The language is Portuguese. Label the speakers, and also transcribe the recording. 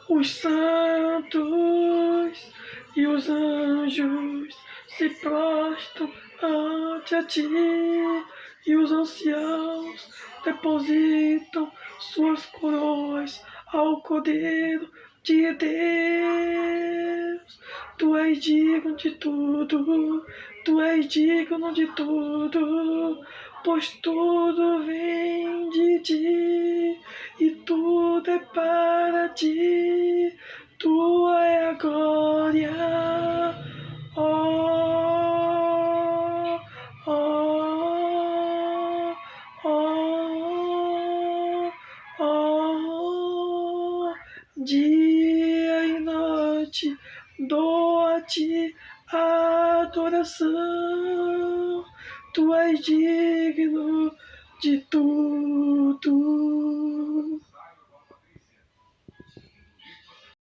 Speaker 1: Os santos e os anjos se prostram ante a ti, e os anciãos depositam suas coroas ao Cordeiro de Deus. Tu és digno de tudo, tu és digno de tudo, pois tudo vem de ti, e tudo é para ti. Tua é a glória, oh, oh, oh, oh. Dia e noite dou a ti adoração. Tu és digno de tudo.